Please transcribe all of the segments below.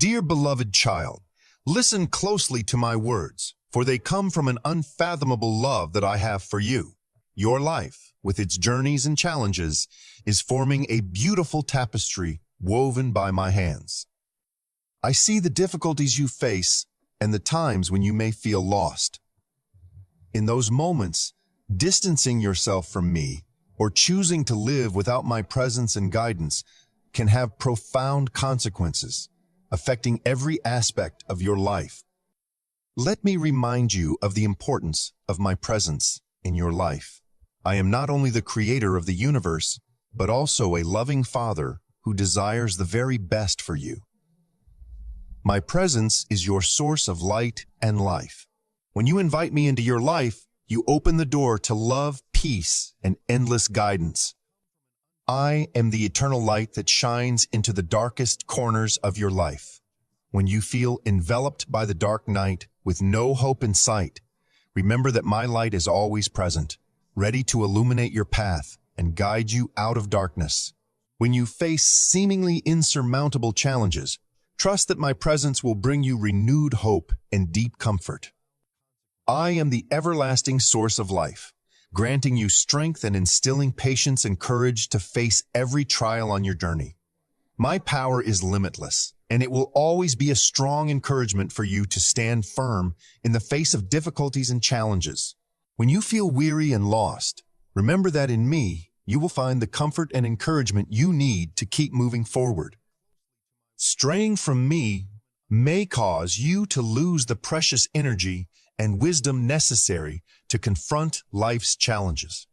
Dear beloved child, listen closely to my words, for they come from an unfathomable love that I have for you. Your life, with its journeys and challenges, is forming a beautiful tapestry woven by my hands. I see the difficulties you face and the times when you may feel lost. In those moments, distancing yourself from me or choosing to live without my presence and guidance can have profound consequences, affecting every aspect of your life. Let me remind you of the importance of my presence in your life. I am not only the creator of the universe, but also a loving father who desires the very best for you. My presence is your source of light and life. When you invite me into your life, you open the door to love, peace, and endless guidance. I am the eternal light that shines into the darkest corners of your life. When you feel enveloped by the dark night with no hope in sight, remember that my light is always present, ready to illuminate your path and guide you out of darkness. When you face seemingly insurmountable challenges, trust that my presence will bring you renewed hope and deep comfort. I am the everlasting source of life, granting you strength and instilling patience and courage to face every trial on your journey. My power is limitless, and it will always be a strong encouragement for you to stand firm in the face of difficulties and challenges. When you feel weary and lost, remember that in me, you will find the comfort and encouragement you need to keep moving forward. Straying from me may cause you to lose the precious energy and wisdom necessary to confront life's challenges.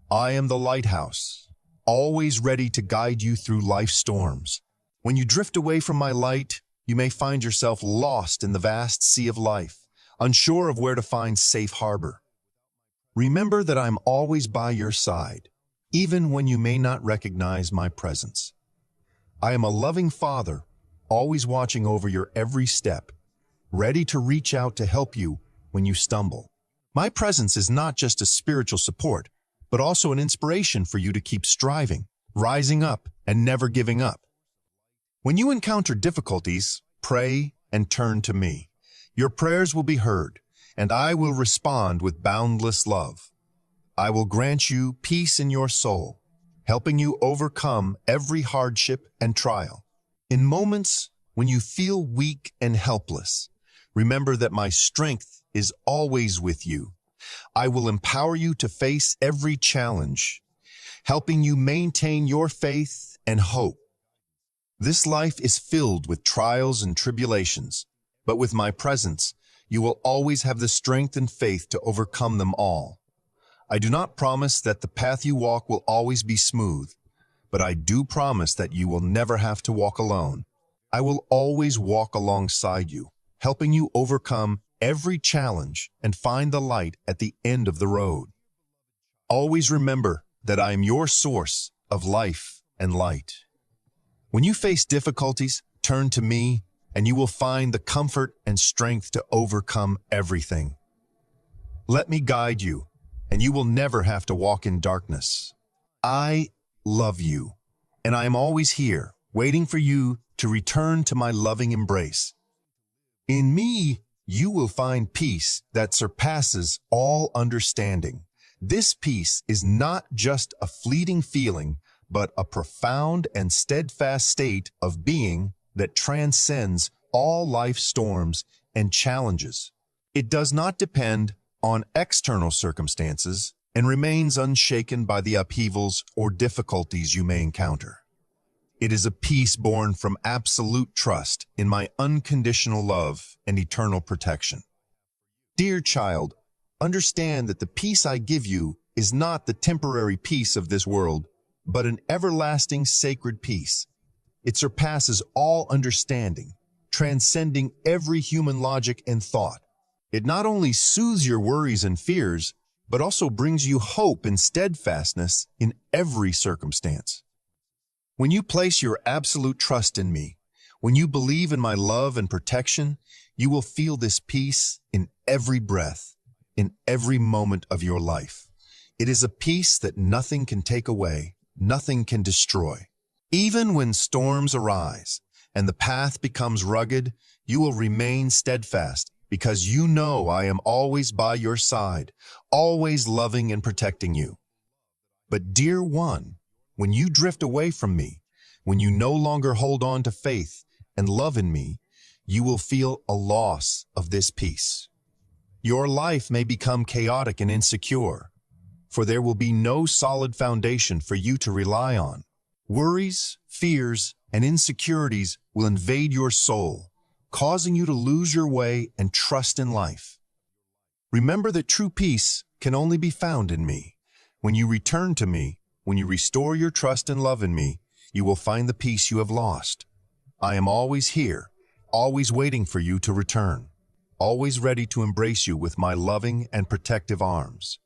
I am the lighthouse, always ready to guide you through life's storms. When you drift away from my light, you may find yourself lost in the vast sea of life, unsure of where to find safe harbor. Remember that I'm always by your side, even when you may not recognize my presence. I am a loving father, always watching over your every step, ready to reach out to help you when you stumble. My presence is not just a spiritual support, but also an inspiration for you to keep striving, rising up, and never giving up. When you encounter difficulties, pray and turn to me. Your prayers will be heard, and I will respond with boundless love. I will grant you peace in your soul, helping you overcome every hardship and trial. In moments when you feel weak and helpless, remember that my strength is always with you. I will empower you to face every challenge, helping you maintain your faith and hope. This life is filled with trials and tribulations, but with my presence, you will always have the strength and faith to overcome them all. I do not promise that the path you walk will always be smooth, but I do promise that you will never have to walk alone. I will always walk alongside you, helping you overcome every challenge and find the light at the end of the road. Always remember that I am your source of life and light. When you face difficulties, turn to me, and you will find the comfort and strength to overcome everything. Let me guide you, and you will never have to walk in darkness. I love you, and I am always here, waiting for you to return to my loving embrace. In me, you will find peace that surpasses all understanding. This peace is not just a fleeting feeling, but a profound and steadfast state of being that transcends all life's storms and challenges. It does not depend on external circumstances and remains unshaken by the upheavals or difficulties you may encounter. It is a peace born from absolute trust in my unconditional love and eternal protection. Dear child, understand that the peace I give you is not the temporary peace of this world, but an everlasting sacred peace. It surpasses all understanding, transcending every human logic and thought. It not only soothes your worries and fears, but also brings you hope and steadfastness in every circumstance. When you place your absolute trust in me, when you believe in my love and protection, you will feel this peace in every breath, in every moment of your life. It is a peace that nothing can take away, nothing can destroy. Even when storms arise, and the path becomes rugged, you will remain steadfast because you know I am always by your side, always loving and protecting you. But dear one, when you drift away from me, when you no longer hold on to faith and love in me, you will feel a loss of this peace. Your life may become chaotic and insecure, for there will be no solid foundation for you to rely on. Worries, fears, and insecurities will invade your soul, causing you to lose your way and trust in life. Remember that true peace can only be found in me. When you return to me, when you restore your trust and love in me, you will find the peace you have lost. I am always here, always waiting for you to return, always ready to embrace you with my loving and protective arms.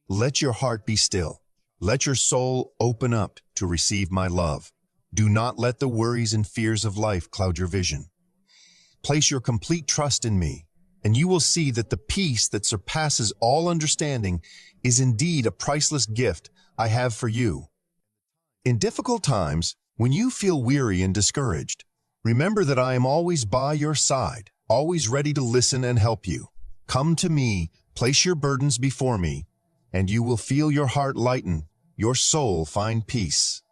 Let your heart be still. Let your soul open up to receive my love. Do not let the worries and fears of life cloud your vision. Place your complete trust in me, and you will see that the peace that surpasses all understanding is indeed a priceless gift I have for you. In difficult times, when you feel weary and discouraged, remember that I am always by your side, always ready to listen and help you. Come to me, place your burdens before me, and you will feel your heart lighten, your soul find peace.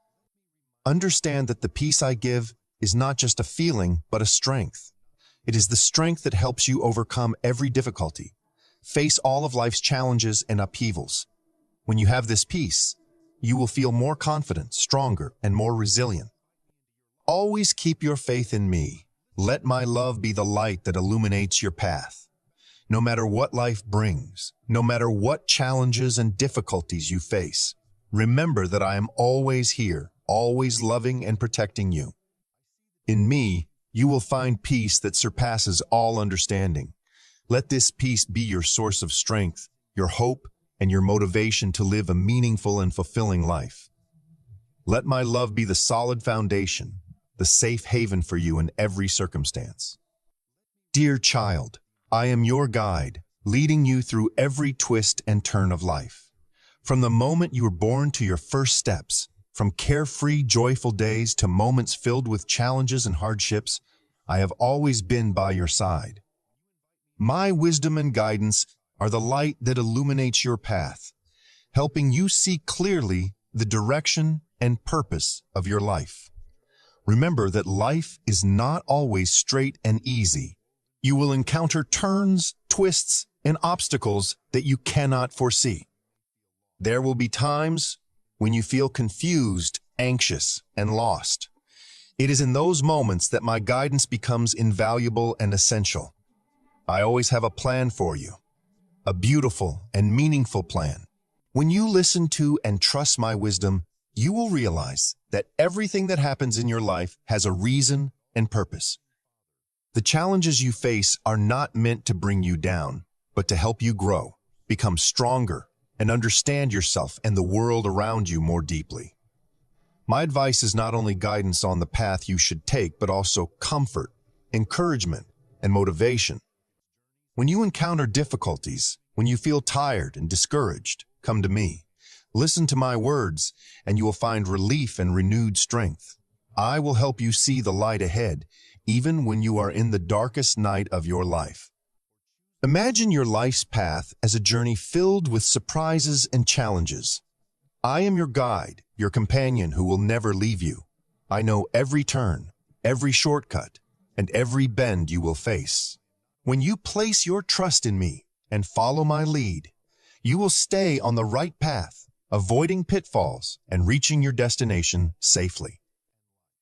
Understand that the peace I give is not just a feeling, but a strength. It is the strength that helps you overcome every difficulty, face all of life's challenges and upheavals. When you have this peace, you will feel more confident, stronger, and more resilient. Always keep your faith in me. Let my love be the light that illuminates your path. No matter what life brings, no matter what challenges and difficulties you face, remember that I am always here, always loving and protecting you. In me, you will find peace that surpasses all understanding. Let this peace be your source of strength, your hope, and your motivation to live a meaningful and fulfilling life. Let my love be the solid foundation, the safe haven for you in every circumstance. Dear child, I am your guide, leading you through every twist and turn of life. From the moment you were born to your first steps, from carefree, joyful days to moments filled with challenges and hardships, I have always been by your side. My wisdom and guidance are the light that illuminates your path, helping you see clearly the direction and purpose of your life. Remember that life is not always straight and easy. You will encounter turns, twists, and obstacles that you cannot foresee. There will be times when you feel confused, anxious, and lost. It is in those moments that my guidance becomes invaluable and essential. I always have a plan for you, a beautiful and meaningful plan. When you listen to and trust my wisdom, you will realize that everything that happens in your life has a reason and purpose. The challenges you face are not meant to bring you down, but to help you grow, become stronger, and understand yourself and the world around you more deeply. My advice is not only guidance on the path you should take, but also comfort, encouragement, and motivation. When you encounter difficulties, when you feel tired and discouraged, come to me. Listen to my words, and you will find relief and renewed strength. I will help you see the light ahead, even when you are in the darkest night of your life. Imagine your life's path as a journey filled with surprises and challenges. I am your guide, your companion who will never leave you. I know every turn, every shortcut, and every bend you will face. When you place your trust in me and follow my lead, you will stay on the right path, avoiding pitfalls and reaching your destination safely.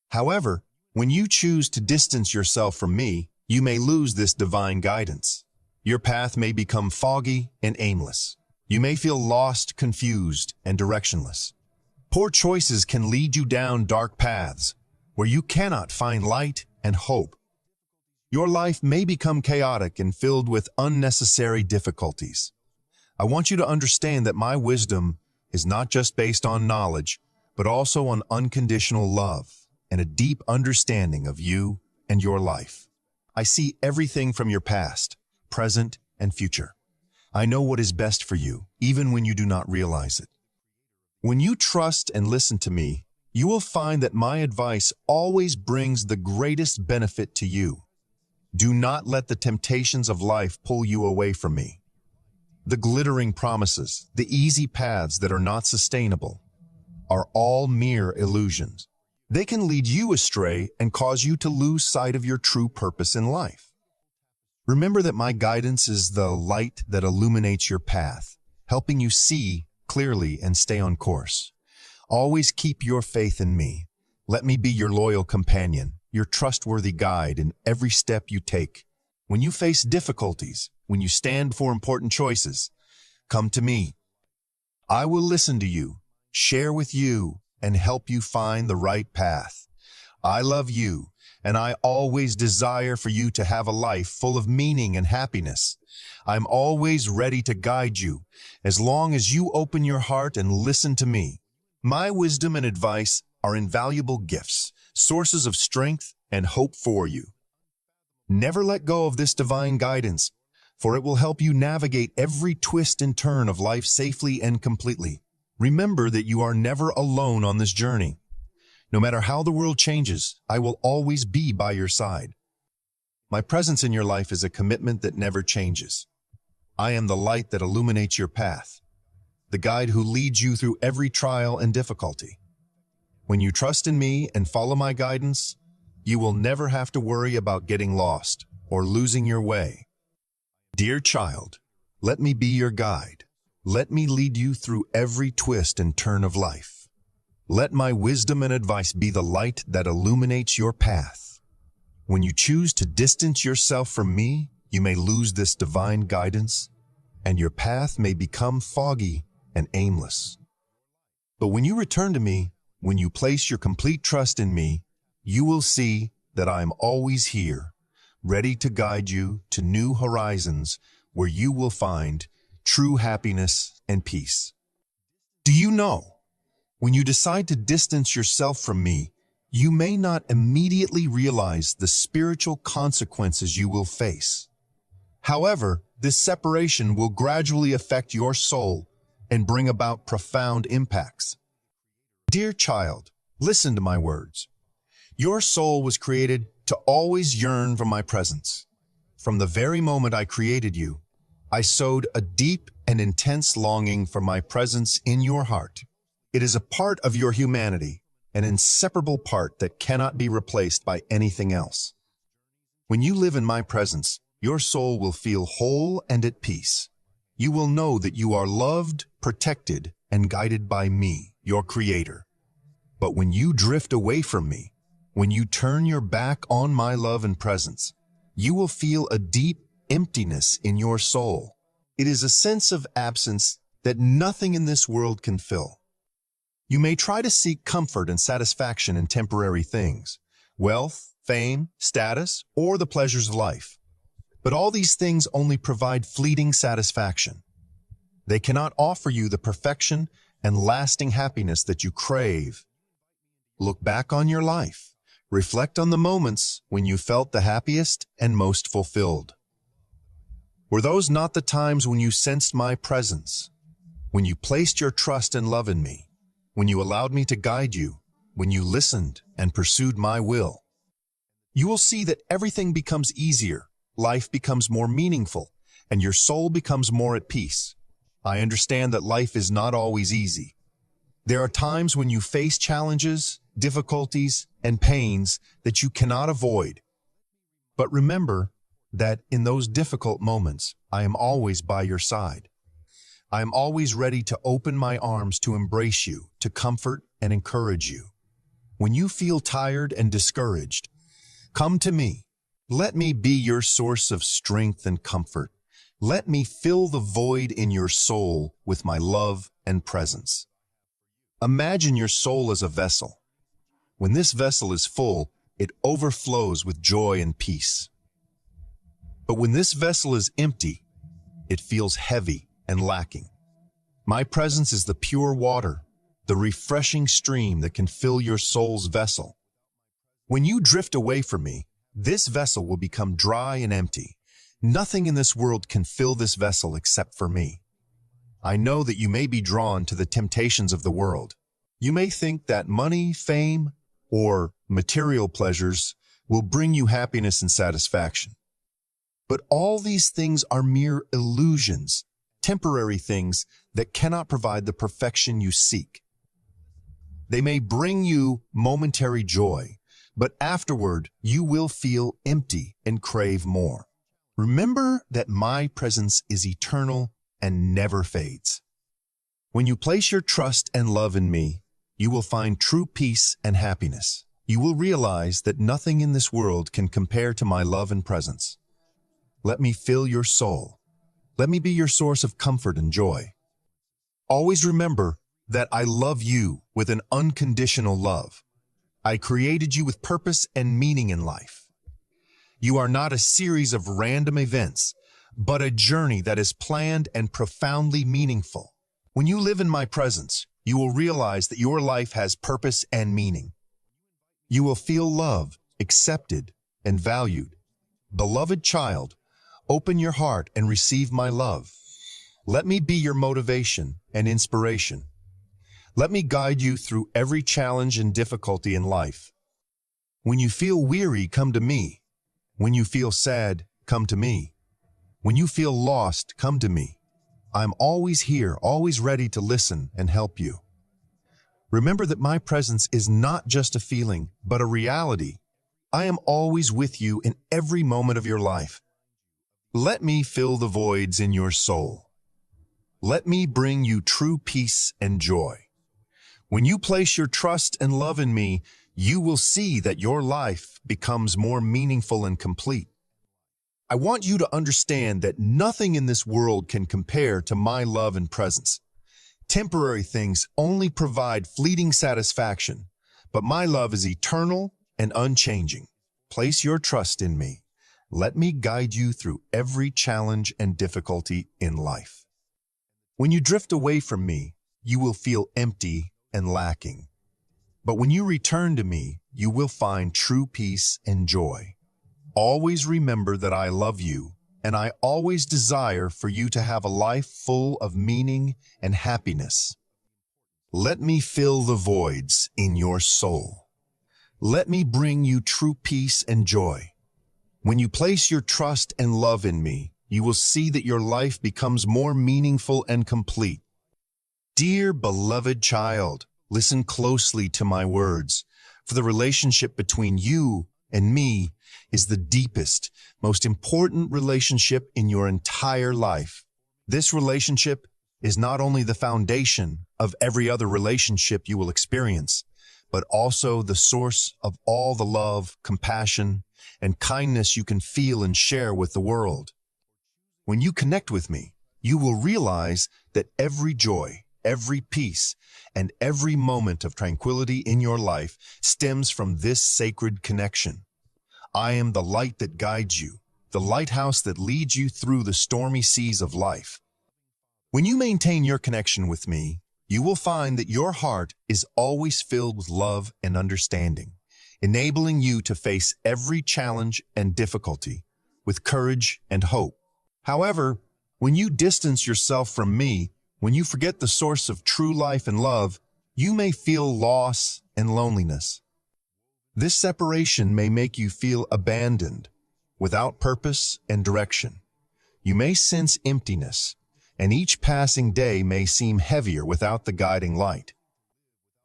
However, when you choose to distance yourself from me, you may lose this divine guidance. Your path may become foggy and aimless. You may feel lost, confused, and directionless. Poor choices can lead you down dark paths where you cannot find light and hope. Your life may become chaotic and filled with unnecessary difficulties. I want you to understand that my wisdom is not just based on knowledge, but also on unconditional love and a deep understanding of you and your life. I see everything from your past, present, and future. I know what is best for you, even when you do not realize it. When you trust and listen to me, you will find that my advice always brings the greatest benefit to you. Do not let the temptations of life pull you away from me. The glittering promises, the easy paths that are not sustainable, are all mere illusions. They can lead you astray and cause you to lose sight of your true purpose in life. Remember that my guidance is the light that illuminates your path, helping you see clearly and stay on course. Always keep your faith in me. Let me be your loyal companion, your trustworthy guide in every step you take. When you face difficulties, when you stand before important choices, come to me. I will listen to you, share with you, and help you find the right path. I love you, and I always desire for you to have a life full of meaning and happiness. I'm always ready to guide you, as long as you open your heart and listen to me. My wisdom and advice are invaluable gifts, sources of strength and hope for you. Never let go of this divine guidance, for it will help you navigate every twist and turn of life safely and completely. Remember that you are never alone on this journey. No matter how the world changes, I will always be by your side. My presence in your life is a commitment that never changes. I am the light that illuminates your path, the guide who leads you through every trial and difficulty. When you trust in me and follow my guidance, you will never have to worry about getting lost or losing your way. Dear child, let me be your guide. Let me lead you through every twist and turn of life. Let my wisdom and advice be the light that illuminates your path. When you choose to distance yourself from me, you may lose this divine guidance, and your path may become foggy and aimless. But when you return to me, when you place your complete trust in me, you will see that I am always here, ready to guide you to new horizons where you will find true happiness and peace. Do you know, when you decide to distance yourself from me, you may not immediately realize the spiritual consequences you will face. However, this separation will gradually affect your soul and bring about profound impacts. Dear child, listen to my words. Your soul was created to always yearn for my presence. From the very moment I created you, I sowed a deep and intense longing for my presence in your heart. It is a part of your humanity, an inseparable part that cannot be replaced by anything else. When you live in my presence, your soul will feel whole and at peace. You will know that you are loved, protected, and guided by me, your Creator. But when you drift away from me, when you turn your back on my love and presence, you will feel a deep emptiness in your soul. It is a sense of absence that nothing in this world can fill. You may try to seek comfort and satisfaction in temporary things, wealth, fame, status, or the pleasures of life. But all these things only provide fleeting satisfaction. They cannot offer you the perfection and lasting happiness that you crave. Look back on your life. Reflect on the moments when you felt the happiest and most fulfilled. Were those not the times when you sensed my presence, when you placed your trust and love in me, when you allowed me to guide you, when you listened and pursued my will? You will see that everything becomes easier, life becomes more meaningful, and your soul becomes more at peace. I understand that life is not always easy. There are times when you face challenges, difficulties, and pains that you cannot avoid. But remember that in those difficult moments, I am always by your side. I am always ready to open my arms to embrace you, to comfort and encourage you. When you feel tired and discouraged, come to me. Let me be your source of strength and comfort. Let me fill the void in your soul with my love and presence. Imagine your soul as a vessel. When this vessel is full, it overflows with joy and peace. But when this vessel is empty, it feels heavy and lacking. My presence is the pure water, the refreshing stream that can fill your soul's vessel. When you drift away from me, this vessel will become dry and empty. Nothing in this world can fill this vessel except for me. I know that you may be drawn to the temptations of the world. You may think that money, fame, or material pleasures will bring you happiness and satisfaction. But all these things are mere illusions, temporary things that cannot provide the perfection you seek. They may bring you momentary joy, but afterward you will feel empty and crave more. Remember that my presence is eternal and never fades. When you place your trust and love in me, you will find true peace and happiness. You will realize that nothing in this world can compare to my love and presence. Let me fill your soul. Let me be your source of comfort and joy. Always remember that I love you with an unconditional love. I created you with purpose and meaning in life. You are not a series of random events, but a journey that is planned and profoundly meaningful. When you live in my presence, you will realize that your life has purpose and meaning. You will feel loved, accepted, and valued. Beloved child, open your heart and receive my love. Let me be your motivation and inspiration. Let me guide you through every challenge and difficulty in life. When you feel weary, come to me. When you feel sad, come to me. When you feel lost, come to me. I'm always here, always ready to listen and help you. Remember that my presence is not just a feeling, but a reality. I am always with you in every moment of your life. Let me fill the voids in your soul. Let me bring you true peace and joy. When you place your trust and love in me, you will see that your life becomes more meaningful and complete. I want you to understand that nothing in this world can compare to my love and presence. Temporary things only provide fleeting satisfaction, but my love is eternal and unchanging. Place your trust in me. Let me guide you through every challenge and difficulty in life. When you drift away from me, you will feel empty and lacking. But when you return to me, you will find true peace and joy. Always remember that I love you, and I always desire for you to have a life full of meaning and happiness. Let me fill the voids in your soul. Let me bring you true peace and joy. When you place your trust and love in me, you will see that your life becomes more meaningful and complete. Dear beloved child, listen closely to my words, for the relationship between you and me is the deepest, most important relationship in your entire life. This relationship is not only the foundation of every other relationship you will experience, but also the source of all the love, compassion, and kindness you can feel and share with the world. When you connect with me, you will realize that every joy, every peace, and every moment of tranquility in your life stems from this sacred connection. I am the light that guides you, the lighthouse that leads you through the stormy seas of life. When you maintain your connection with me, you will find that your heart is always filled with love and understanding, enabling you to face every challenge and difficulty with courage and hope. However, when you distance yourself from me, when you forget the source of true life and love, you may feel loss and loneliness. This separation may make you feel abandoned, without purpose and direction. You may sense emptiness, and each passing day may seem heavier without the guiding light.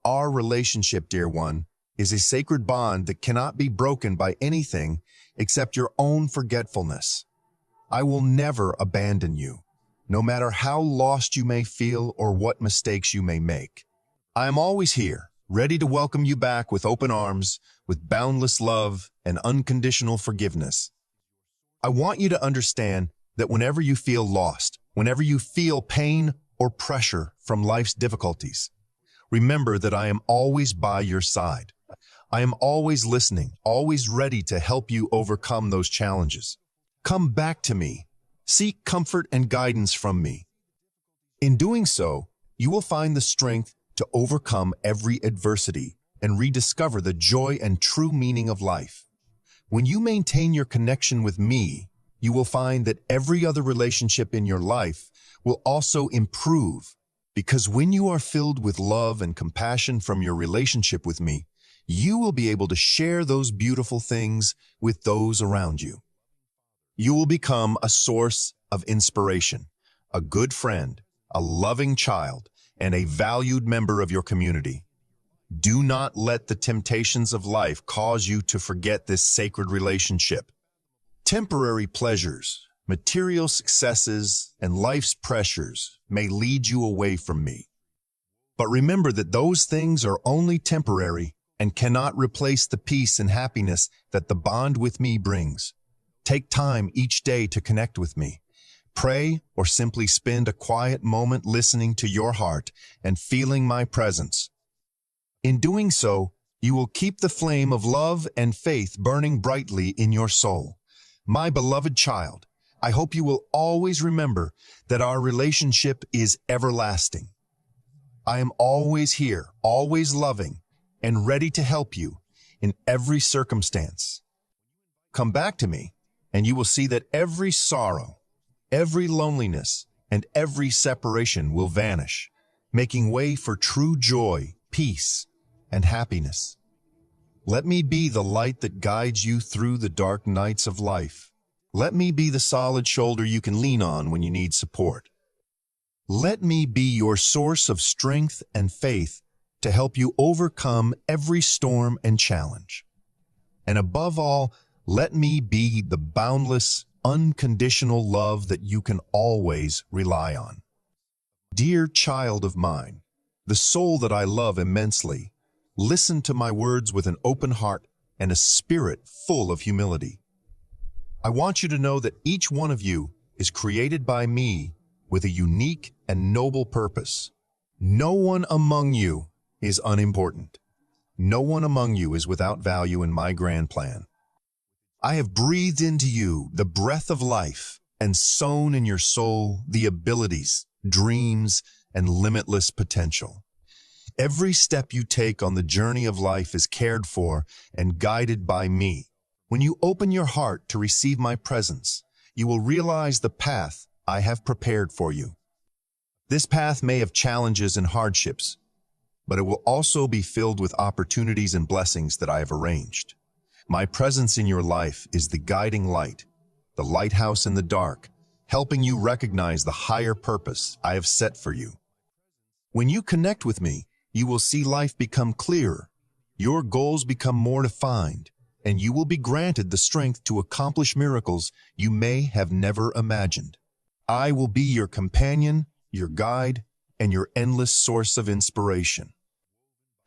Our relationship, dear one, is a sacred bond that cannot be broken by anything except your own forgetfulness. I will never abandon you, no matter how lost you may feel or what mistakes you may make. I am always here, ready to welcome you back with open arms, with boundless love and unconditional forgiveness. I want you to understand that whenever you feel lost, whenever you feel pain or pressure from life's difficulties, remember that I am always by your side. I am always listening, always ready to help you overcome those challenges. Come back to me. Seek comfort and guidance from me. In doing so, you will find the strength to overcome every adversity and rediscover the joy and true meaning of life. When you maintain your connection with me, you will find that every other relationship in your life will also improve, Because when you are filled with love and compassion from your relationship with me, you will be able to share those beautiful things with those around you. You will become a source of inspiration, a good friend, a loving child, and a valued member of your community. Do not let the temptations of life cause you to forget this sacred relationship. Temporary pleasures, material successes, and life's pressures may lead you away from me. But remember that those things are only temporary and cannot replace the peace and happiness that the bond with me brings. Take time each day to connect with me. Pray or simply spend a quiet moment listening to your heart and feeling my presence. In doing so, you will keep the flame of love and faith burning brightly in your soul. My beloved child, I hope you will always remember that our relationship is everlasting. I am always here, always loving, and ready to help you in every circumstance. Come back to me, and you will see that every sorrow, every loneliness, and every separation will vanish, making way for true joy, peace, and happiness. Let me be the light that guides you through the dark nights of life. Let me be the solid shoulder you can lean on when you need support. Let me be your source of strength and faith to help you overcome every storm and challenge. And above all, let me be the boundless, unconditional love that you can always rely on. Dear child of mine, the soul that I love immensely, listen to my words with an open heart and a spirit full of humility. I want you to know that each one of you is created by me with a unique and noble purpose. No one among you is unimportant. No one among you is without value in my grand plan. I have breathed into you the breath of life and sown in your soul the abilities, dreams, and limitless potential. Every step you take on the journey of life is cared for and guided by me. When you open your heart to receive my presence, you will realize the path I have prepared for you. This path may have challenges and hardships, but it will also be filled with opportunities and blessings that I have arranged. My presence in your life is the guiding light, the lighthouse in the dark, helping you recognize the higher purpose I have set for you. When you connect with me, you will see life become clearer, your goals become more defined, and you will be granted the strength to accomplish miracles you may have never imagined. I will be your companion, your guide, and your endless source of inspiration.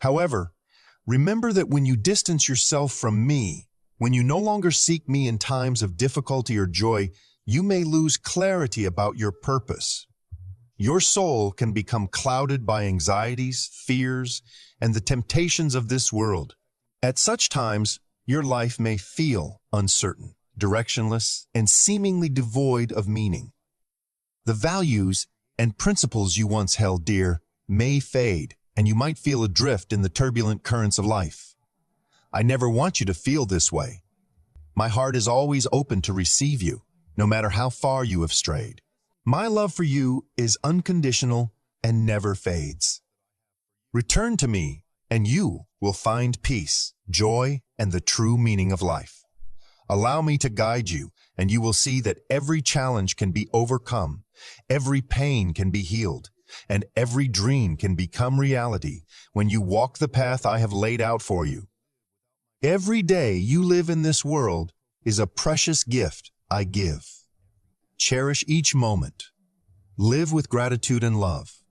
However, remember that when you distance yourself from me, when you no longer seek me in times of difficulty or joy, you may lose clarity about your purpose. Your soul can become clouded by anxieties, fears, and the temptations of this world. At such times, your life may feel uncertain, directionless, and seemingly devoid of meaning. The values and principles you once held dear may fade, and you might feel adrift in the turbulent currents of life. I never want you to feel this way. My heart is always open to receive you, no matter how far you have strayed. My love for you is unconditional and never fades. Return to me, and you will find peace, joy, and the true meaning of life. Allow me to guide you, and you will see that every challenge can be overcome, every pain can be healed, and every dream can become reality when you walk the path I have laid out for you. Every day you live in this world is a precious gift I give. Cherish each moment. Live with gratitude and love.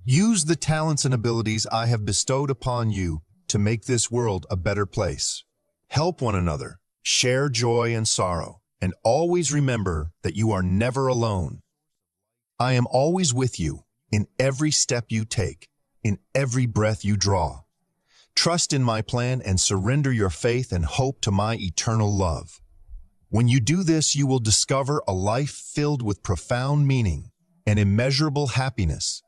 Use the talents and abilities I have bestowed upon you to make this world a better place. Help one another, share joy and sorrow, and always remember that you are never alone. I am always with you in every step you take, in every breath you draw. Trust in my plan and surrender your faith and hope to my eternal love. When you do this, you will discover a life filled with profound meaning and immeasurable happiness.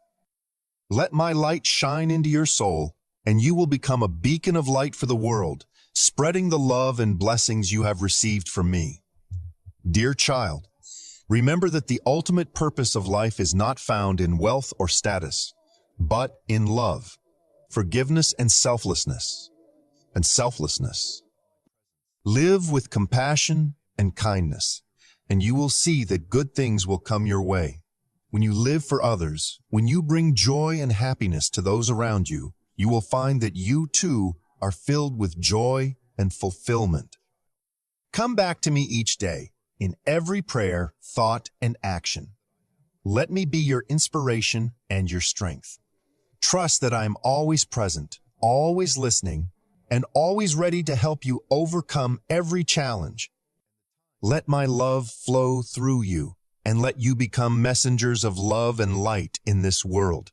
Let my light shine into your soul, and you will become a beacon of light for the world, spreading the love and blessings you have received from me. Dear child, remember that the ultimate purpose of life is not found in wealth or status, but in love, forgiveness, and selflessness. Live with compassion and kindness, and you will see that good things will come your way. When you live for others, when you bring joy and happiness to those around you, you will find that you too are filled with joy and fulfillment. Come back to me each day, in every prayer, thought, and action. Let me be your inspiration and your strength. Trust that I am always present, always listening, and always ready to help you overcome every challenge. Let my love flow through you, and let you become messengers of love and light in this world.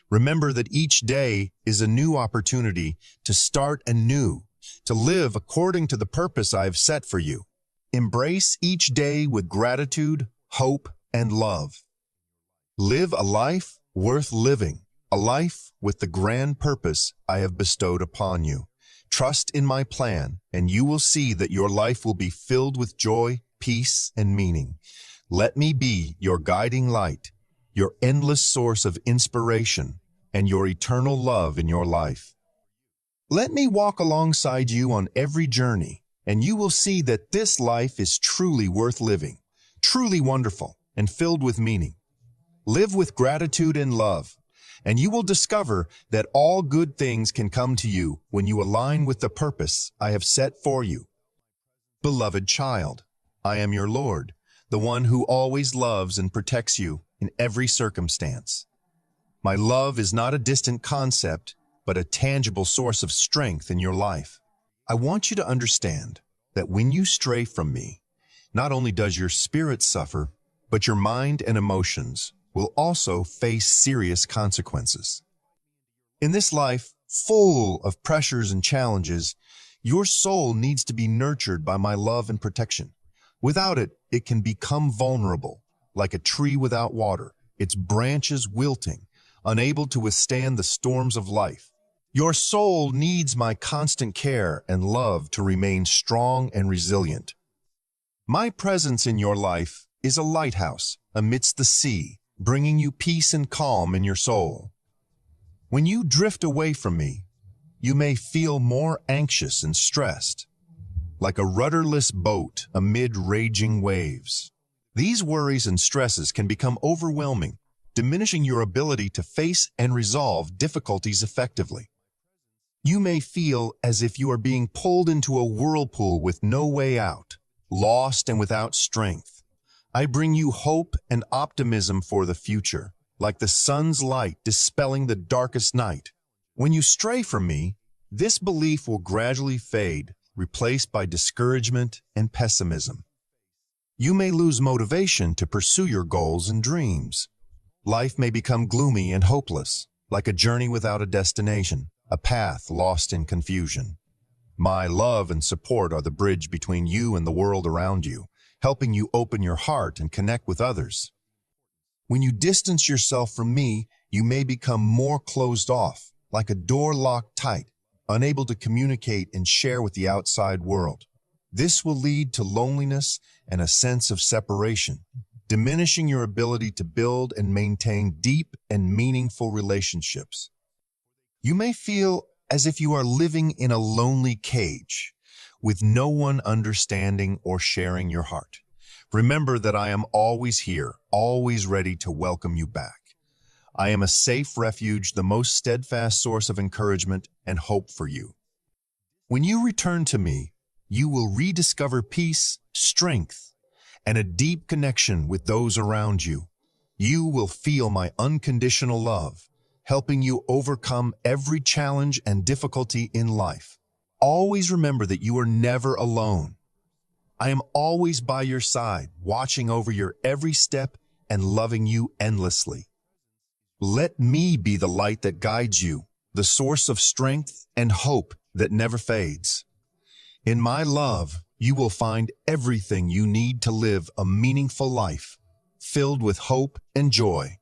Remember that each day is a new opportunity to start anew, to live according to the purpose I have set for you. Embrace each day with gratitude, hope, and love. Live a life worth living, a life with the grand purpose I have bestowed upon you. Trust in my plan, and you will see that your life will be filled with joy, peace, and meaning. Let me be your guiding light, your endless source of inspiration, and your eternal love in your life. Let me walk alongside you on every journey, and you will see that this life is truly worth living, truly wonderful, and filled with meaning. Live with gratitude and love, and you will discover that all good things can come to you when you align with the purpose I have set for you. Beloved child, I am your Lord, the one who always loves and protects you in every circumstance. My love is not a distant concept, but a tangible source of strength in your life. I want you to understand that when you stray from me, not only does your spirit suffer, but your mind and emotions will also face serious consequences. In this life, full of pressures and challenges, your soul needs to be nurtured by my love and protection. Without it, it can become vulnerable, like a tree without water, its branches wilting, unable to withstand the storms of life. Your soul needs my constant care and love to remain strong and resilient. My presence in your life is a lighthouse amidst the sea, bringing you peace and calm in your soul. When you drift away from me, you may feel more anxious and stressed, like a rudderless boat amid raging waves. These worries and stresses can become overwhelming, diminishing your ability to face and resolve difficulties effectively. You may feel as if you are being pulled into a whirlpool with no way out, lost and without strength. I bring you hope and optimism for the future, like the sun's light dispelling the darkest night. When you stray from me, this belief will gradually fade, replaced by discouragement and pessimism. You may lose motivation to pursue your goals and dreams. Life may become gloomy and hopeless, like a journey without a destination, a path lost in confusion. My love and support are the bridge between you and the world around you, helping you open your heart and connect with others. When you distance yourself from me, you may become more closed off, like a door locked tight, unable to communicate and share with the outside world. This will lead to loneliness and a sense of separation, diminishing your ability to build and maintain deep and meaningful relationships. You may feel as if you are living in a lonely cage, with no one understanding or sharing your heart. Remember that I am always here, always ready to welcome you back. I am a safe refuge, the most steadfast source of encouragement and hope for you. When you return to me, you will rediscover peace, strength, and a deep connection with those around you. You will feel my unconditional love, helping you overcome every challenge and difficulty in life. Always remember that you are never alone. I am always by your side, watching over your every step and loving you endlessly. Let me be the light that guides you, the source of strength and hope that never fades. In my love, you will find everything you need to live a meaningful life, filled with hope and joy.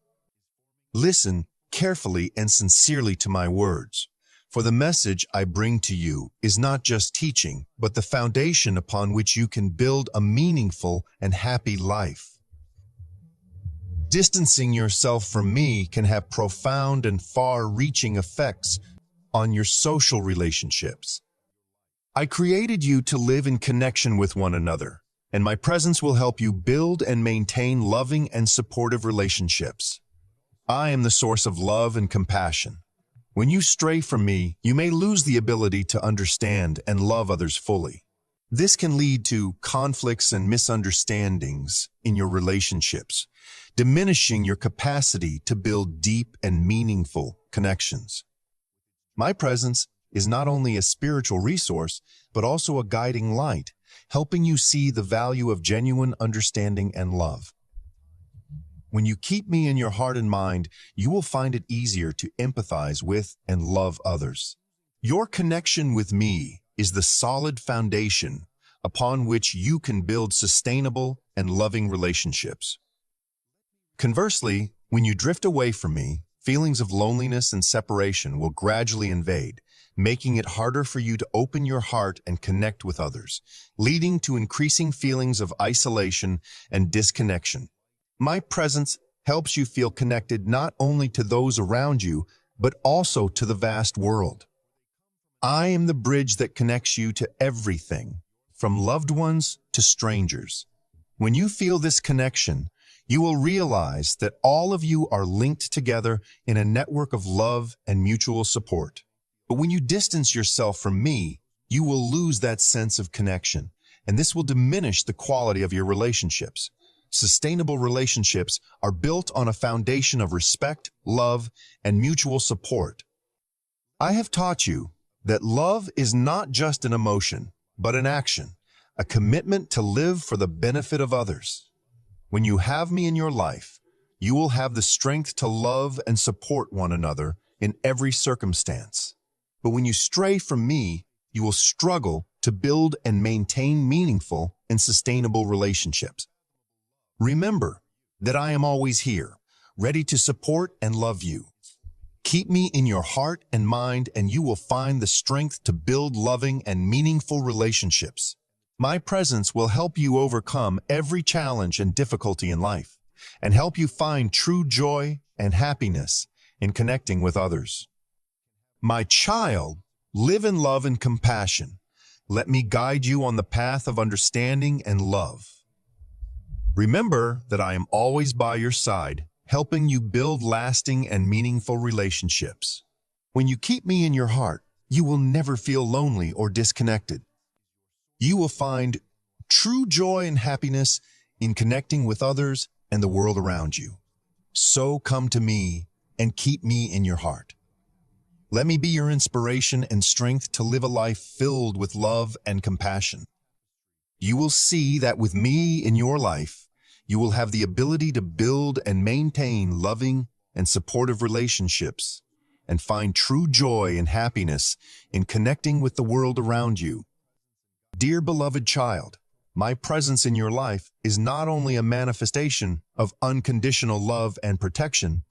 Listen carefully and sincerely to my words, for the message I bring to you is not just teaching, but the foundation upon which you can build a meaningful and happy life. Distancing yourself from me can have profound and far-reaching effects on your social relationships. I created you to live in connection with one another, and my presence will help you build and maintain loving and supportive relationships. I am the source of love and compassion. When you stray from me, you may lose the ability to understand and love others fully. This can lead to conflicts and misunderstandings in your relationships, diminishing your capacity to build deep and meaningful connections. My presence is not only a spiritual resource, but also a guiding light, helping you see the value of genuine understanding and love. When you keep me in your heart and mind, you will find it easier to empathize with and love others. Your connection with me is the solid foundation upon which you can build sustainable and loving relationships. Conversely, when you drift away from me, feelings of loneliness and separation will gradually invade, making it harder for you to open your heart and connect with others, leading to increasing feelings of isolation and disconnection. My presence helps you feel connected not only to those around you, but also to the vast world. I am the bridge that connects you to everything, from loved ones to strangers. When you feel this connection, you will realize that all of you are linked together in a network of love and mutual support. But when you distance yourself from me, you will lose that sense of connection, and this will diminish the quality of your relationships. Sustainable relationships are built on a foundation of respect, love, and mutual support. I have taught you that love is not just an emotion, but an action, a commitment to live for the benefit of others. When you have me in your life, you will have the strength to love and support one another in every circumstance. But when you stray from me, you will struggle to build and maintain meaningful and sustainable relationships. Remember that I am always here, ready to support and love you. Keep me in your heart and mind, and you will find the strength to build loving and meaningful relationships. My presence will help you overcome every challenge and difficulty in life, and help you find true joy and happiness in connecting with others. My child, live in love and compassion. Let me guide you on the path of understanding and love. Remember that I am always by your side, helping you build lasting and meaningful relationships. When you keep me in your heart, you will never feel lonely or disconnected. You will find true joy and happiness in connecting with others and the world around you. So come to me and keep me in your heart. Let me be your inspiration and strength to live a life filled with love and compassion. You will see that with me in your life, you will have the ability to build and maintain loving and supportive relationships and find true joy and happiness in connecting with the world around you. Dear beloved child, my presence in your life is not only a manifestation of unconditional love and protection,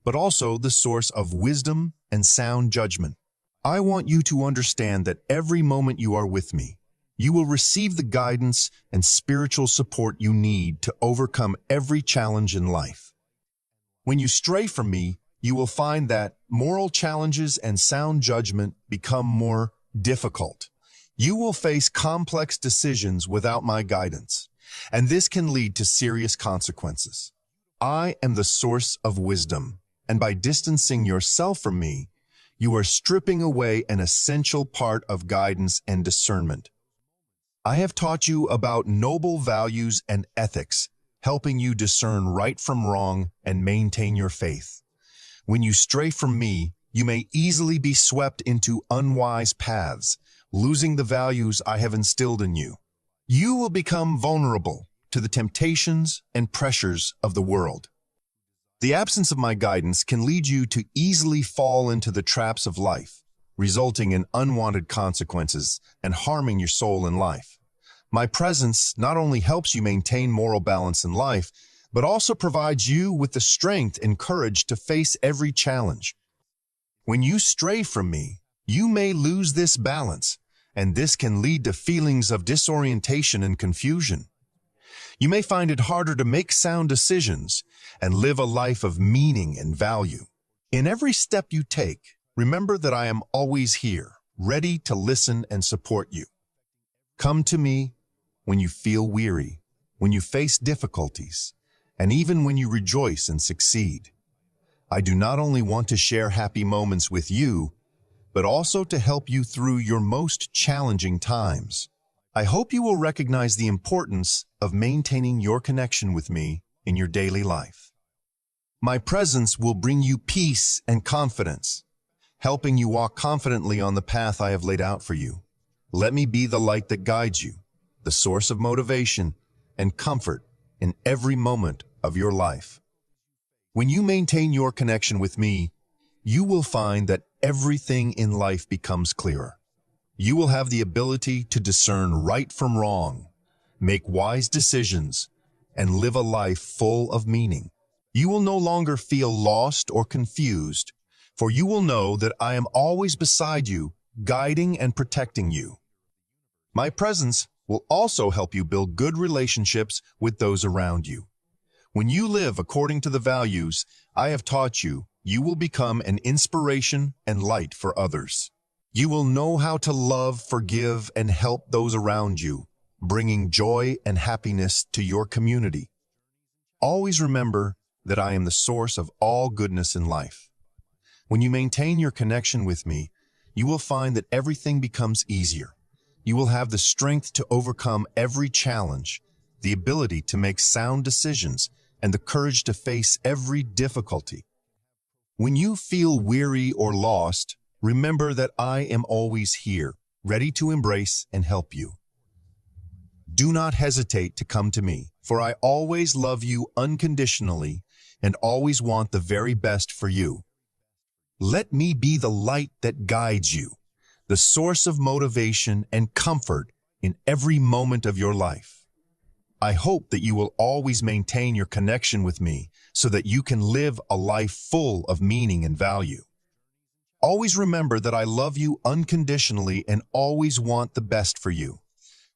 but also the source of wisdom and sound judgment. I want you to understand that every moment you are with me, you will receive the guidance and spiritual support you need to overcome every challenge in life. When you stray from me, you will find that moral challenges and sound judgment become more difficult. You will face complex decisions without my guidance, and this can lead to serious consequences. I am the source of wisdom, and by distancing yourself from me, you are stripping away an essential part of guidance and discernment. I have taught you about noble values and ethics, helping you discern right from wrong and maintain your faith. When you stray from me, you may easily be swept into unwise paths, losing the values I have instilled in you. You will become vulnerable to the temptations and pressures of the world. The absence of my guidance can lead you to easily fall into the traps of life, resulting in unwanted consequences and harming your soul in life. My presence not only helps you maintain moral balance in life, but also provides you with the strength and courage to face every challenge. When you stray from me, you may lose this balance, and this can lead to feelings of disorientation and confusion. You may find it harder to make sound decisions and live a life of meaning and value. In every step you take, remember that I am always here, ready to listen and support you. Come to me when you feel weary, when you face difficulties, and even when you rejoice and succeed. I do not only want to share happy moments with you, but also to help you through your most challenging times. I hope you will recognize the importance of maintaining your connection with me in your daily life. My presence will bring you peace and confidence, helping you walk confidently on the path I have laid out for you. Let me be the light that guides you, the source of motivation and comfort in every moment of your life. When you maintain your connection with me, you will find that everything in life becomes clearer. You will have the ability to discern right from wrong, make wise decisions, and live a life full of meaning. You will no longer feel lost or confused, for you will know that I am always beside you, guiding and protecting you. My presence will also help you build good relationships with those around you. When you live according to the values I have taught you, you will become an inspiration and light for others. You will know how to love, forgive, and help those around you, bringing joy and happiness to your community. Always remember that I am the source of all goodness in life. When you maintain your connection with me, you will find that everything becomes easier. You will have the strength to overcome every challenge, the ability to make sound decisions, and the courage to face every difficulty. When you feel weary or lost, remember that I am always here, ready to embrace and help you. Do not hesitate to come to me, for I always love you unconditionally and always want the very best for you. Let me be the light that guides you, the source of motivation and comfort in every moment of your life. I hope that you will always maintain your connection with me so that you can live a life full of meaning and value. Always remember that I love you unconditionally and always want the best for you.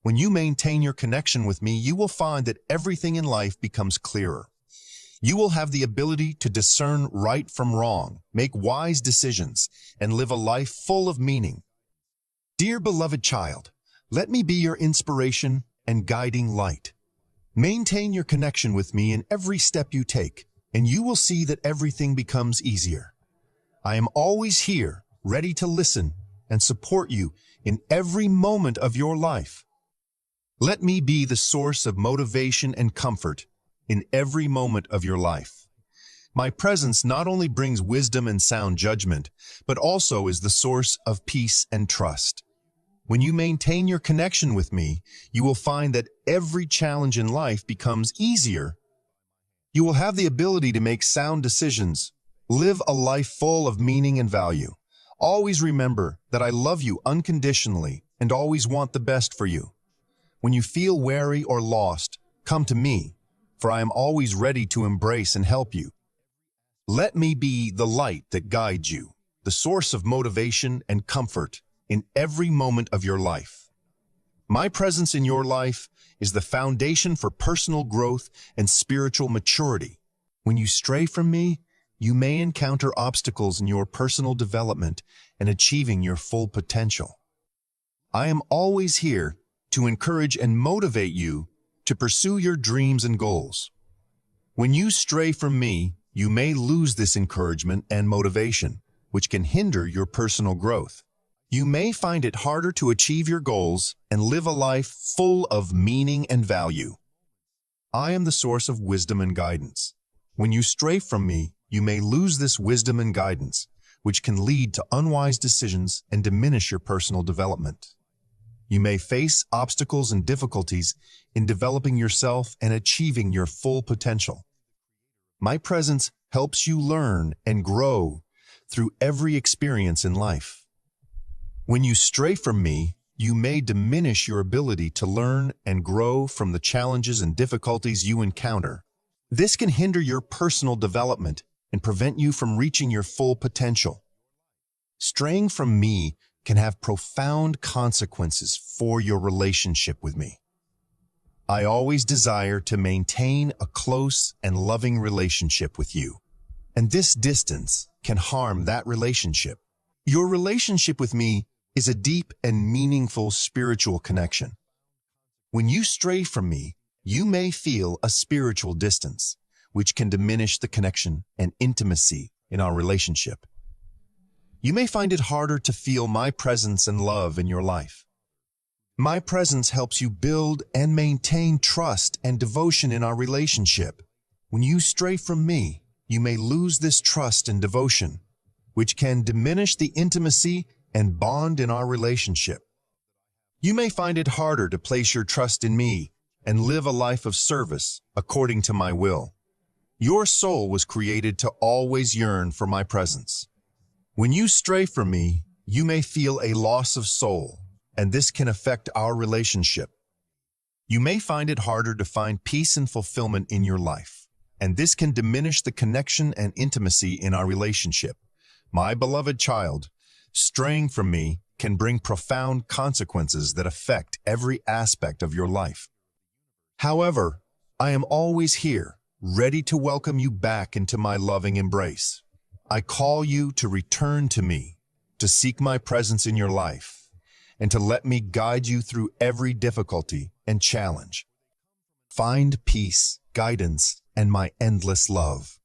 When you maintain your connection with me, you will find that everything in life becomes clearer. You will have the ability to discern right from wrong, make wise decisions, and live a life full of meaning. Dear beloved child, let me be your inspiration and guiding light. Maintain your connection with me in every step you take, and you will see that everything becomes easier. I am always here, ready to listen and support you in every moment of your life. Let me be the source of motivation and comfort in every moment of your life. My presence not only brings wisdom and sound judgment, but also is the source of peace and trust. When you maintain your connection with me, you will find that every challenge in life becomes easier. You will have the ability to make sound decisions, live a life full of meaning and value. Always remember that I love you unconditionally and always want the best for you. When you feel weary or lost, come to me, for I am always ready to embrace and help you. Let me be the light that guides you, the source of motivation and comfort in every moment of your life. My presence in your life is the foundation for personal growth and spiritual maturity. When you stray from me, you may encounter obstacles in your personal development and achieving your full potential. I am always here to encourage and motivate you to pursue your dreams and goals. When you stray from me, you may lose this encouragement and motivation, which can hinder your personal growth. You may find it harder to achieve your goals and live a life full of meaning and value. I am the source of wisdom and guidance. When you stray from me, you may lose this wisdom and guidance, which can lead to unwise decisions and diminish your personal development. You may face obstacles and difficulties in developing yourself and achieving your full potential. My presence helps you learn and grow through every experience in life. When you stray from me, you may diminish your ability to learn and grow from the challenges and difficulties you encounter. This can hinder your personal development and prevent you from reaching your full potential. Straying from me can have profound consequences for your relationship with me. I always desire to maintain a close and loving relationship with you, and this distance can harm that relationship. Your relationship with me is a deep and meaningful spiritual connection. When you stray from me, you may feel a spiritual distance, which can diminish the connection and intimacy in our relationship. You may find it harder to feel my presence and love in your life. My presence helps you build and maintain trust and devotion in our relationship. When you stray from me, you may lose this trust and devotion, which can diminish the intimacy and bond in our relationship. You may find it harder to place your trust in me and live a life of service according to my will. Your soul was created to always yearn for my presence. When you stray from me, you may feel a loss of soul, and this can affect our relationship. You may find it harder to find peace and fulfillment in your life, and this can diminish the connection and intimacy in our relationship. My beloved child, straying from me can bring profound consequences that affect every aspect of your life. However, I am always here, ready to welcome you back into my loving embrace. I call you to return to me, to seek my presence in your life, and to let me guide you through every difficulty and challenge. Find peace, guidance, and my endless love.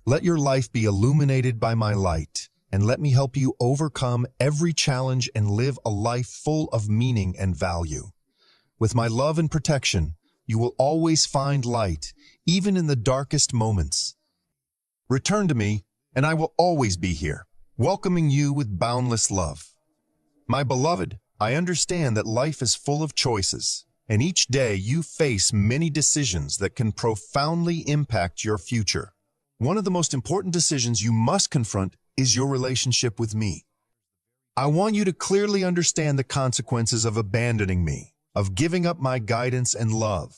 Let your life be illuminated by my light, and let me help you overcome every challenge and live a life full of meaning and value. With my love and protection, you will always find light, even in the darkest moments. Return to me, and I will always be here, welcoming you with boundless love. My beloved, I understand that life is full of choices, and each day you face many decisions that can profoundly impact your future. One of the most important decisions you must confront is your relationship with me. I want you to clearly understand the consequences of abandoning me, of giving up my guidance and love.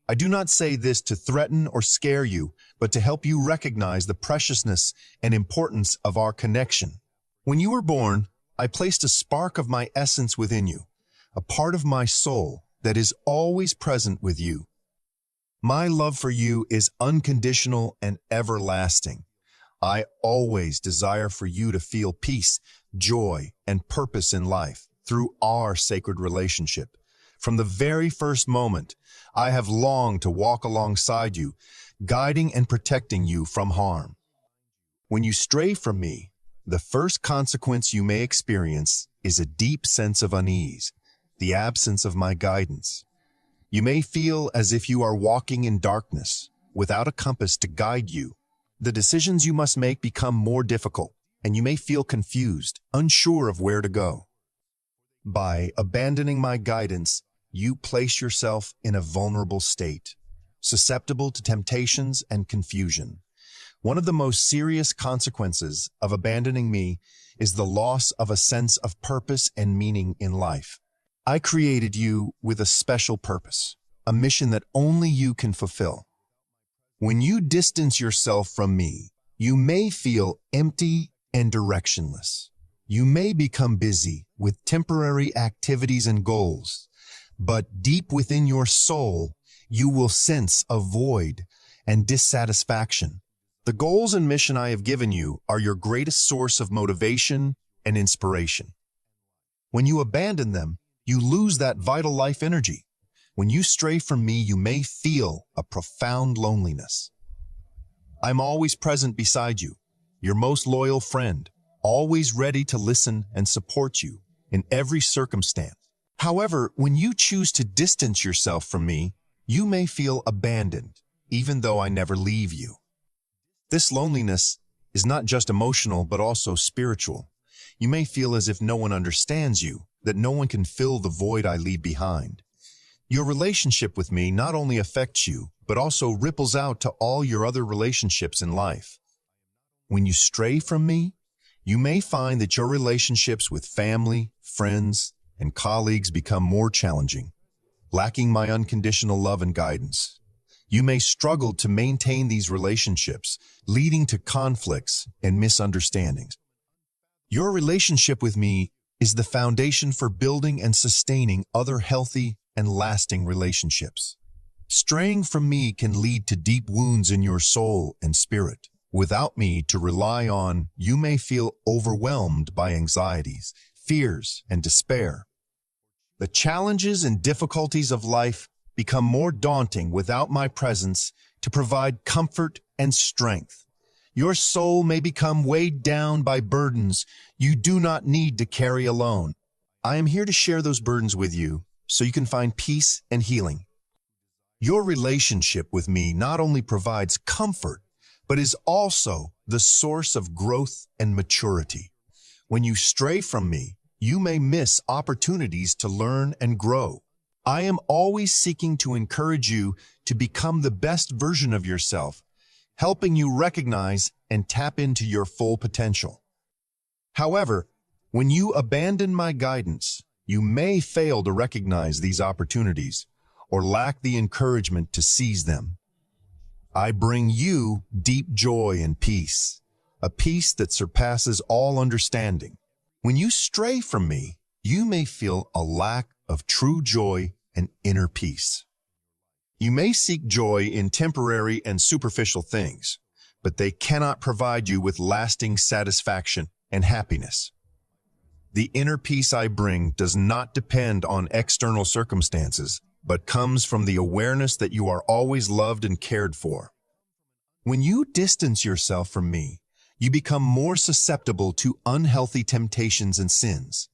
I do not say this to threaten or scare you, but to help you recognize the preciousness and importance of our connection. When you were born, I placed a spark of my essence within you, a part of my soul that is always present with you. My love for you is unconditional and everlasting. I always desire for you to feel peace, joy, and purpose in life through our sacred relationship. From the very first moment, I have longed to walk alongside you, guiding and protecting you from harm. When you stray from me, the first consequence you may experience is a deep sense of unease, the absence of my guidance. You may feel as if you are walking in darkness, without a compass to guide you. The decisions you must make become more difficult, and you may feel confused, unsure of where to go. By abandoning my guidance, you place yourself in a vulnerable state, susceptible to temptations and confusion. One of the most serious consequences of abandoning me is the loss of a sense of purpose and meaning in life. I created you with a special purpose, a mission that only you can fulfill. When you distance yourself from me, you may feel empty and directionless. You may become busy with temporary activities and goals, but deep within your soul, you will sense a void and dissatisfaction. The goals and mission I have given you are your greatest source of motivation and inspiration. When you abandon them, you lose that vital life energy. When you stray from me, you may feel a profound loneliness. I'm always present beside you, your most loyal friend, always ready to listen and support you in every circumstance. However, when you choose to distance yourself from me, you may feel abandoned, even though I never leave you. This loneliness is not just emotional, but also spiritual. You may feel as if no one understands you, that no one can fill the void I leave behind. Your relationship with me not only affects you, but also ripples out to all your other relationships in life. When you stray from me, you may find that your relationships with family, friends, and colleagues become more challenging, lacking my unconditional love and guidance. You may struggle to maintain these relationships, leading to conflicts and misunderstandings. Your relationship with me is the foundation for building and sustaining other healthy and lasting relationships. Straying from me can lead to deep wounds in your soul and spirit. Without me to rely on, you may feel overwhelmed by anxieties, fears, and despair. The challenges and difficulties of life become more daunting without my presence to provide comfort and strength. Your soul may become weighed down by burdens you do not need to carry alone. I am here to share those burdens with you so you can find peace and healing. Your relationship with me not only provides comfort, but is also the source of growth and maturity. When you stray from me, you may miss opportunities to learn and grow. I am always seeking to encourage you to become the best version of yourself, helping you recognize and tap into your full potential. However, when you abandon my guidance, you may fail to recognize these opportunities or lack the encouragement to seize them. I bring you deep joy and peace, a peace that surpasses all understanding. When you stray from me, you may feel a lack of true joy and inner peace. You may seek joy in temporary and superficial things, but they cannot provide you with lasting satisfaction and happiness. The inner peace I bring does not depend on external circumstances, but comes from the awareness that you are always loved and cared for. When you distance yourself from me, you become more susceptible to unhealthy temptations and sins.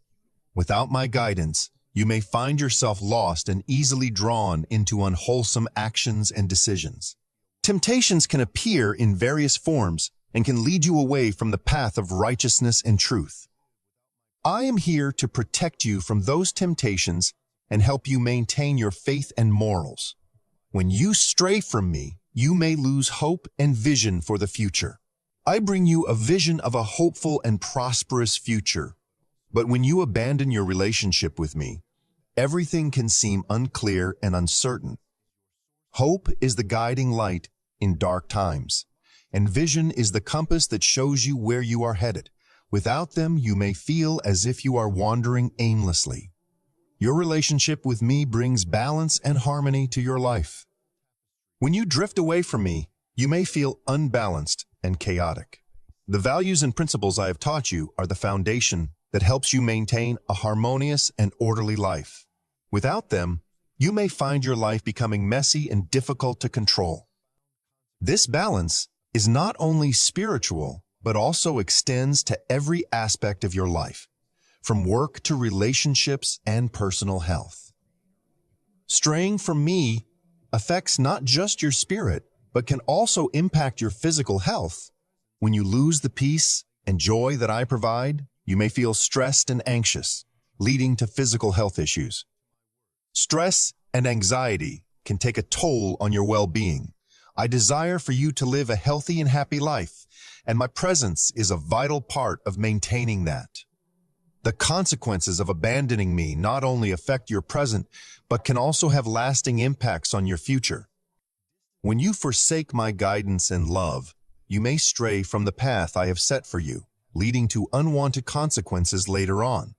Without my guidance, you may find yourself lost and easily drawn into unwholesome actions and decisions. Temptations can appear in various forms and can lead you away from the path of righteousness and truth. I am here to protect you from those temptations and help you maintain your faith and morals. When you stray from me, you may lose hope and vision for the future. I bring you a vision of a hopeful and prosperous future. But when you abandon your relationship with me, everything can seem unclear and uncertain. Hope is the guiding light in dark times, and vision is the compass that shows you where you are headed. Without them, you may feel as if you are wandering aimlessly. Your relationship with me brings balance and harmony to your life. When you drift away from me, you may feel unbalanced and chaotic. The values and principles I have taught you are the foundation that helps you maintain a harmonious and orderly life. Without them, you may find your life becoming messy and difficult to control. This balance is not only spiritual, but also extends to every aspect of your life, from work to relationships and personal health. Straying from me affects not just your spirit, but can also impact your physical health. When you lose the peace and joy that I provide, you may feel stressed and anxious, leading to physical health issues. Stress and anxiety can take a toll on your well-being. I desire for you to live a healthy and happy life, and my presence is a vital part of maintaining that. The consequences of abandoning me not only affect your present, but can also have lasting impacts on your future. When you forsake my guidance and love, you may stray from the path I have set for you, leading to unwanted consequences later on.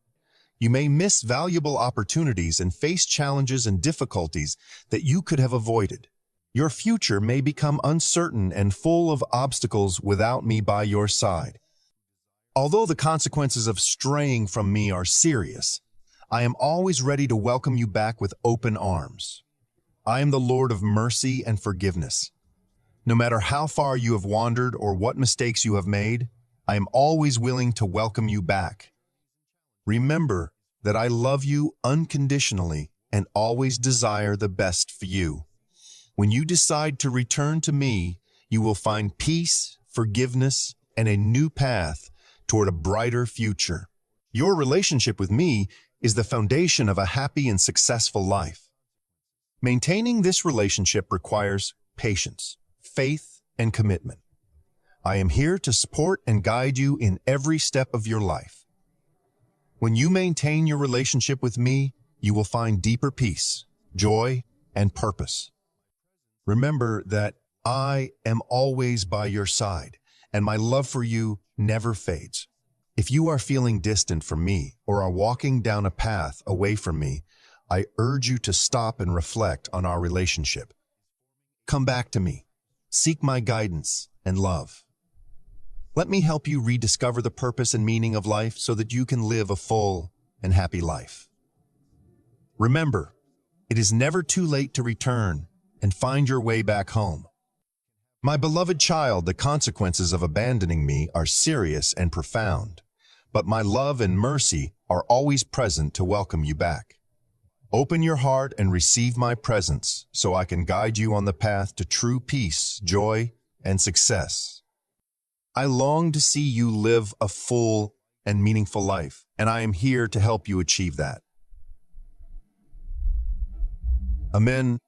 You may miss valuable opportunities and face challenges and difficulties that you could have avoided. Your future may become uncertain and full of obstacles without me by your side. Although the consequences of straying from me are serious, I am always ready to welcome you back with open arms. I am the Lord of mercy and forgiveness. No matter how far you have wandered or what mistakes you have made, I am always willing to welcome you back. Remember that I love you unconditionally and always desire the best for you. When you decide to return to me, you will find peace, forgiveness, and a new path toward a brighter future. Your relationship with me is the foundation of a happy and successful life. Maintaining this relationship requires patience, faith, and commitment. I am here to support and guide you in every step of your life. When you maintain your relationship with me, you will find deeper peace, joy, and purpose. Remember that I am always by your side, and my love for you never fades. If you are feeling distant from me or are walking down a path away from me, I urge you to stop and reflect on our relationship. Come back to me. Seek my guidance and love. Let me help you rediscover the purpose and meaning of life so that you can live a full and happy life. Remember, it is never too late to return and find your way back home. My beloved child, the consequences of abandoning me are serious and profound, but my love and mercy are always present to welcome you back. Open your heart and receive my presence so I can guide you on the path to true peace, joy, and success. I long to see you live a full and meaningful life, and I am here to help you achieve that. Amen.